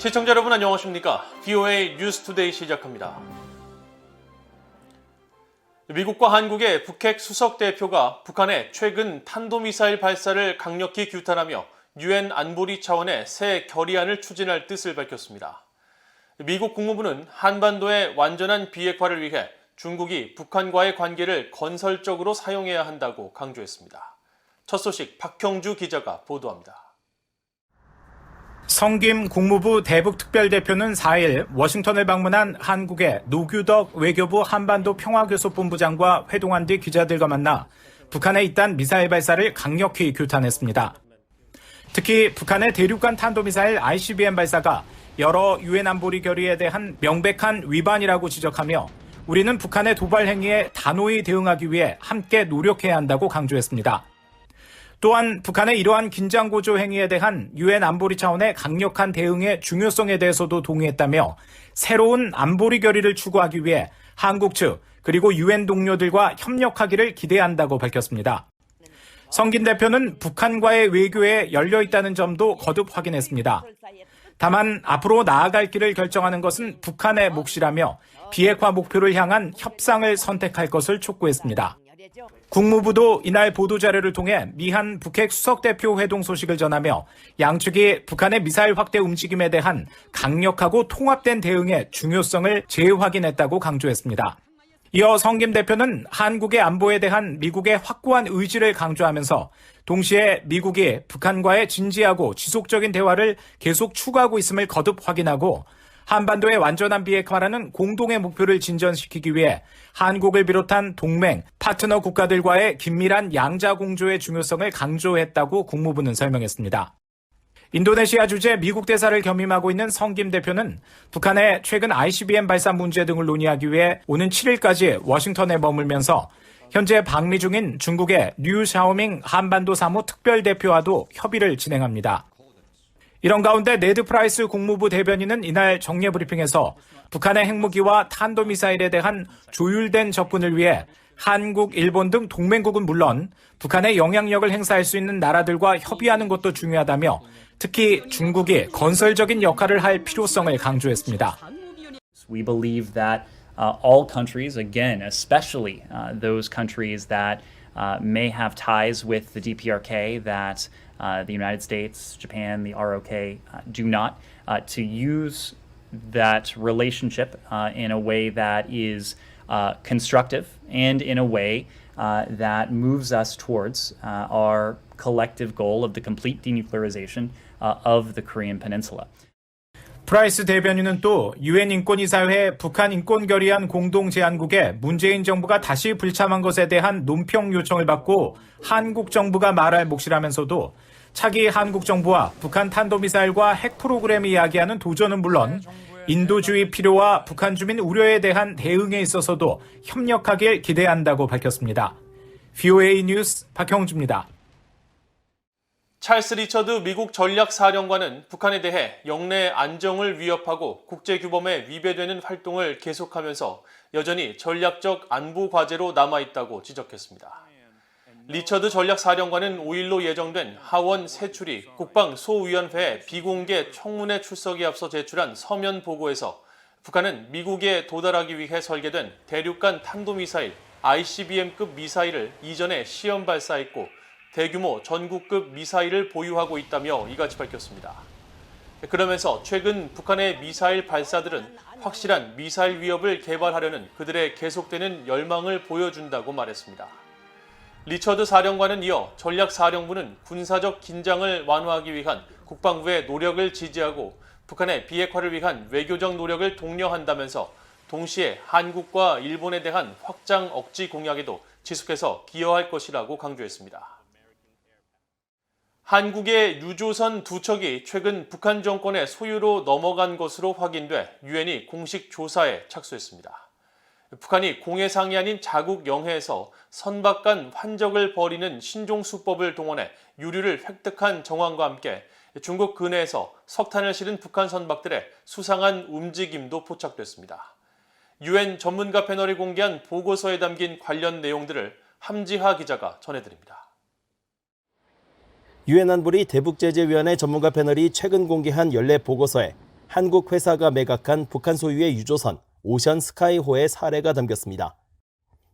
시청자 여러분 안녕하십니까? VOA 뉴스투데이 시작합니다. 미국과 한국의 북핵 수석 대표가 북한의 최근 탄도미사일 발사를 강력히 규탄하며 유엔 안보리 차원의 새 결의안을 추진할 뜻을 밝혔습니다. 미국 국무부는 한반도의 완전한 비핵화를 위해 중국이 북한과의 관계를 건설적으로 사용해야 한다고 강조했습니다. 첫 소식 박형주 기자가 보도합니다. 성김 국무부 대북특별대표는 4일 워싱턴을 방문한 한국의 노규덕 외교부 한반도 평화교섭본부장과 회동한 뒤 기자들과 만나 북한의 잇단 미사일 발사를 강력히 규탄했습니다. 특히 북한의 대륙간 탄도미사일 ICBM 발사가 여러 유엔 안보리 결의에 대한 명백한 위반이라고 지적하며 우리는 북한의 도발 행위에 단호히 대응하기 위해 함께 노력해야 한다고 강조했습니다. 또한 북한의 이러한 긴장고조 행위에 대한 유엔 안보리 차원의 강력한 대응의 중요성에 대해서도 동의했다며 새로운 안보리 결의를 추구하기 위해 한국 측 그리고 유엔 동료들과 협력하기를 기대한다고 밝혔습니다. 성김 대표는 북한과의 외교에 열려 있다는 점도 거듭 확인했습니다. 다만 앞으로 나아갈 길을 결정하는 것은 북한의 몫이라며 비핵화 목표를 향한 협상을 선택할 것을 촉구했습니다. 국무부도 이날 보도자료를 통해 미한 북핵 수석대표 회동 소식을 전하며 양측이 북한의 미사일 확대 움직임에 대한 강력하고 통합된 대응의 중요성을 재확인했다고 강조했습니다. 이어 성김 대표는 한국의 안보에 대한 미국의 확고한 의지를 강조하면서 동시에 미국이 북한과의 진지하고 지속적인 대화를 계속 추구하고 있음을 거듭 확인하고 한반도의 완전한 비핵화라는 공동의 목표를 진전시키기 위해 한국을 비롯한 동맹, 파트너 국가들과의 긴밀한 양자 공조의 중요성을 강조했다고 국무부는 설명했습니다. 인도네시아 주재 미국 대사를 겸임하고 있는 성김 대표는 북한의 최근 ICBM 발사 문제 등을 논의하기 위해 오는 7일까지 워싱턴에 머물면서 현재 방미 중인 중국의 류 샤오밍 한반도 사무 특별대표와도 협의를 진행합니다. 이런 가운데 네드 프라이스 국무부 대변인은 이날 정례 브리핑에서 북한의 핵무기와 탄도미사일에 대한 조율된 접근을 위해 한국, 일본 등 동맹국은 물론 북한의 영향력을 행사할 수 있는 나라들과 협의하는 것도 중요하다며 특히 중국이 건설적인 역할을 할 필요성을 강조했습니다. We believe that all countries, again, especially those countries that may have ties with the DPRK that the United States, Japan, the ROK do not, to use that relationship in a way that is constructive and in a way that moves us towards our collective goal of the complete denuclearization of the Korean Peninsula. 프라이스 대변인은 또 유엔 인권이사회 북한 인권결의안 공동제안국에 문재인 정부가 다시 불참한 것에 대한 논평 요청을 받고 한국 정부가 말할 몫이라면서도 차기 한국 정부와 북한 탄도미사일과 핵 프로그램이 이야기하는 도전은 물론 인도주의 필요와 북한 주민 우려에 대한 대응에 있어서도 협력하길 기대한다고 밝혔습니다. VOA 뉴스 박형주입니다. 찰스 리처드 미국 전략사령관은 북한에 대해 영내 안정을 위협하고 국제규범에 위배되는 활동을 계속하면서 여전히 전략적 안보 과제로 남아있다고 지적했습니다. 리처드 전략사령관은 5일로 예정된 하원 세출위 국방소위원회 비공개 청문회 출석에 앞서 제출한 서면 보고에서 북한은 미국에 도달하기 위해 설계된 대륙간 탄도미사일 ICBM급 미사일을 이전에 시험 발사했고 대규모 전국급 미사일을 보유하고 있다며 이같이 밝혔습니다. 그러면서 최근 북한의 미사일 발사들은 확실한 미사일 위협을 개발하려는 그들의 계속되는 열망을 보여준다고 말했습니다. 리처드 사령관은 이어 전략사령부는 군사적 긴장을 완화하기 위한 국방부의 노력을 지지하고 북한의 비핵화를 위한 외교적 노력을 독려한다면서 동시에 한국과 일본에 대한 확장 억지 공약에도 지속해서 기여할 것이라고 강조했습니다. 한국의 유조선 2척이 최근 북한 정권의 소유로 넘어간 것으로 확인돼 유엔이 공식 조사에 착수했습니다. 북한이 공해상이 아닌 자국 영해에서 선박 간 환적을 벌이는 신종수법을 동원해 유류를 획득한 정황과 함께 중국 근해에서 석탄을 실은 북한 선박들의 수상한 움직임도 포착됐습니다. 유엔 전문가 패널이 공개한 보고서에 담긴 관련 내용들을 함지하 기자가 전해드립니다. 유엔 안보리 대북제재위원회 전문가 패널이 최근 공개한 연례 보고서에 한국 회사가 매각한 북한 소유의 유조선 오션 스카이호의 사례가 담겼습니다.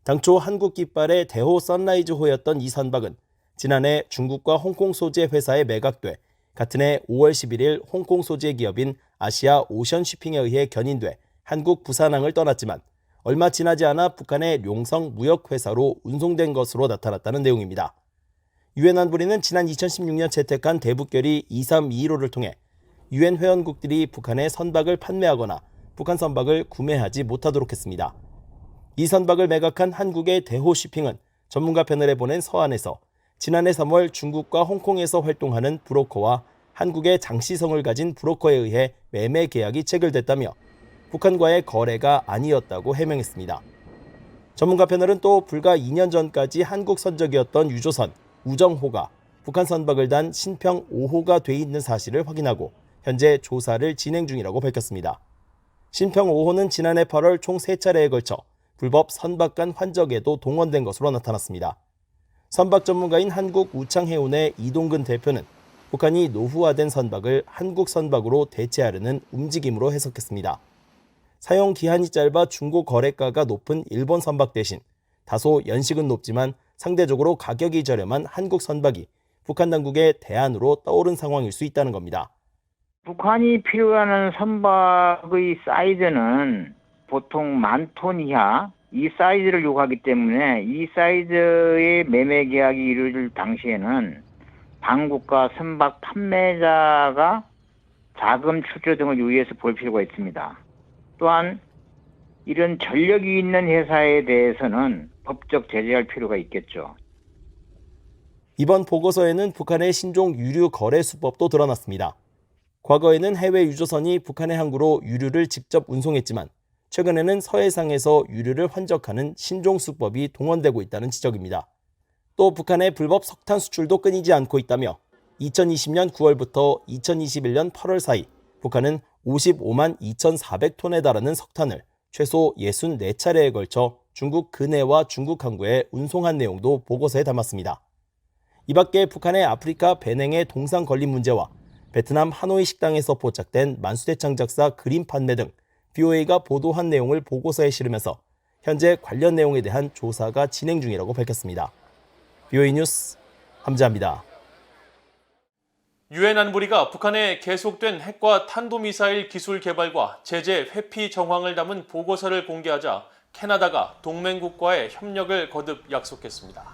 당초 한국 깃발의 대호 선라이즈호였던 이 선박은 지난해 중국과 홍콩 소재 회사에 매각돼 같은 해 5월 11일 홍콩 소재 기업인 아시아 오션 쉬핑에 의해 견인돼 한국 부산항을 떠났지만 얼마 지나지 않아 북한의 룡성 무역회사로 운송된 것으로 나타났다는 내용입니다. 유엔 안보리는 지난 2016년 채택한 대북결의 2321호를 통해 유엔 회원국들이 북한의 선박을 판매하거나 북한 선박을 구매하지 못하도록 했습니다. 이 선박을 매각한 한국의 대호 쉬핑은 전문가 패널에 보낸 서한에서 지난해 3월 중국과 홍콩에서 활동하는 브로커와 한국의 장시성을 가진 브로커에 의해 매매 계약이 체결됐다며 북한과의 거래가 아니었다고 해명했습니다. 전문가 패널은 또 불과 2년 전까지 한국 선적이었던 유조선 우정호가 북한 선박을 단 신평 5호가 돼 있는 사실을 확인하고 현재 조사를 진행 중이라고 밝혔습니다. 신평 5호는 지난해 8월 총 3차례에 걸쳐 불법 선박 간 환적에도 동원된 것으로 나타났습니다. 선박 전문가인 한국 우창해운의 이동근 대표는 북한이 노후화된 선박을 한국 선박으로 대체하려는 움직임으로 해석했습니다. 사용 기한이 짧아 중고 거래가가 높은 일본 선박 대신 다소 연식은 높지만 상대적으로 가격이 저렴한 한국 선박이 북한 당국의 대안으로 떠오른 상황일 수 있다는 겁니다. 북한이 필요하는 선박의 사이즈는 보통 10,000톤 이하 이 사이즈를 요구하기 때문에 이 사이즈의 매매 계약이 이루어질 당시에는 당국과 선박 판매자가 자금 출처 등을 유의해서 볼 필요가 있습니다. 또한 이런 전력이 있는 회사에 대해서는 법적 제재할 필요가 있겠죠. 이번 보고서에는 북한의 신종 유류 거래 수법도 드러났습니다. 과거에는 해외 유조선이 북한의 항구로 유류를 직접 운송했지만 최근에는 서해상에서 유류를 환적하는 신종 수법이 동원되고 있다는 지적입니다. 또 북한의 불법 석탄 수출도 끊이지 않고 있다며 2020년 9월부터 2021년 8월 사이 북한은 55만 2,400톤에 달하는 석탄을 최소 64차례에 걸쳐 중국 근해와 중국 항구에 운송한 내용도 보고서에 담았습니다. 이 밖에 북한의 아프리카 배냉의 동상 건립 문제와 베트남 하노이 식당에서 포착된 만수대창 작사 그림 판매 등 BOA가 보도한 내용을 보고서에 실으면서 현재 관련 내용에 대한 조사가 진행 중이라고 밝혔습니다. BOA 뉴스 함재합니다. 유엔 안보리가 북한의 계속된 핵과 탄도미사일 기술 개발과 제재 회피 정황을 담은 보고서를 공개하자 캐나다가 동맹국과의 협력을 거듭 약속했습니다.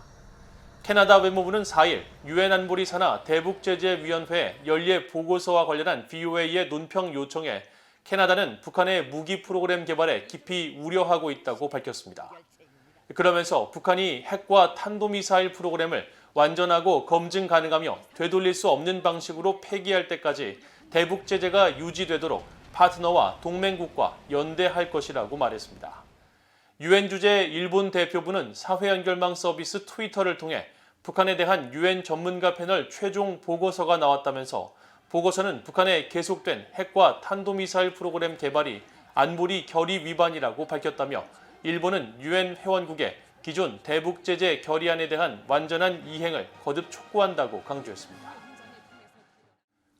캐나다 외무부는 4일 유엔 안보리 산하 대북제재위원회 연례 보고서와 관련한 BOA의 논평 요청에 캐나다는 북한의 무기 프로그램 개발에 깊이 우려하고 있다고 밝혔습니다. 그러면서 북한이 핵과 탄도미사일 프로그램을 완전하고 검증 가능하며 되돌릴 수 없는 방식으로 폐기할 때까지 대북 제재가 유지되도록 파트너와 동맹국과 연대할 것이라고 말했습니다. 유엔 주재 일본 대표부는 사회연결망 서비스 트위터를 통해 북한에 대한 유엔 전문가 패널 최종 보고서가 나왔다면서 보고서는 북한의 계속된 핵과 탄도미사일 프로그램 개발이 안보리 결의 위반이라고 밝혔다며 일본은 유엔 회원국의 기존 대북 제재 결의안에 대한 완전한 이행을 거듭 촉구한다고 강조했습니다.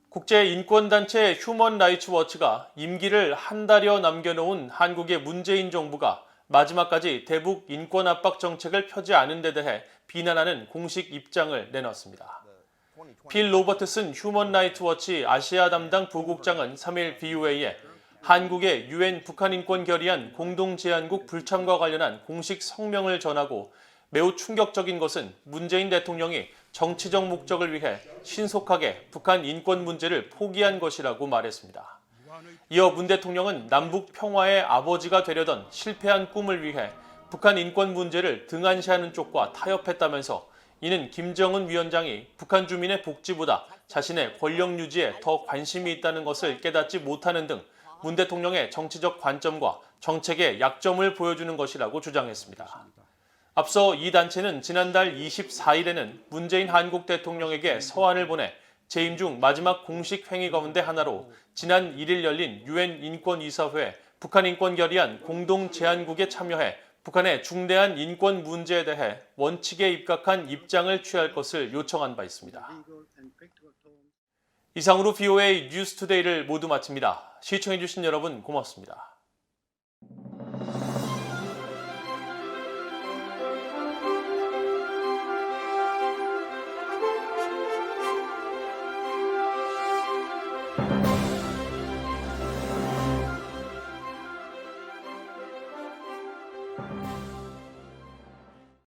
국제인권단체 휴먼 라이츠 워치가 임기를 한 달여 남겨놓은 한국의 문재인 정부가 마지막까지 대북 인권 압박 정책을 펴지 않은 데 대해 비난하는 공식 입장을 내놨습니다. 필 로버트슨 휴먼 라이츠 워치 아시아 담당 부국장은 3일 BOA에 한국의 유엔 북한 인권 결의안 공동제안국 불참과 관련한 공식 성명을 전하고 매우 충격적인 것은 문재인 대통령이 정치적 목적을 위해 신속하게 북한 인권 문제를 포기한 것이라고 말했습니다. 이어 문 대통령은 남북 평화의 아버지가 되려던 실패한 꿈을 위해 북한 인권 문제를 등한시하는 쪽과 타협했다면서 이는 김정은 위원장이 북한 주민의 복지보다 자신의 권력 유지에 더 관심이 있다는 것을 깨닫지 못하는 등 문 대통령의 정치적 관점과 정책의 약점을 보여주는 것이라고 주장했습니다. 앞서 이 단체는 지난달 24일에는 문재인 한국 대통령에게 서한을 보내 재임 중 마지막 공식 행위 가운데 하나로 지난 1일 열린 유엔 인권이사회 북한 인권 결의안 공동제안국에 참여해 북한의 중대한 인권 문제에 대해 원칙에 입각한 입장을 취할 것을 요청한 바 있습니다. 이상으로 BOA 뉴스투데이를 모두 마칩니다. 시청해주신 여러분 고맙습니다.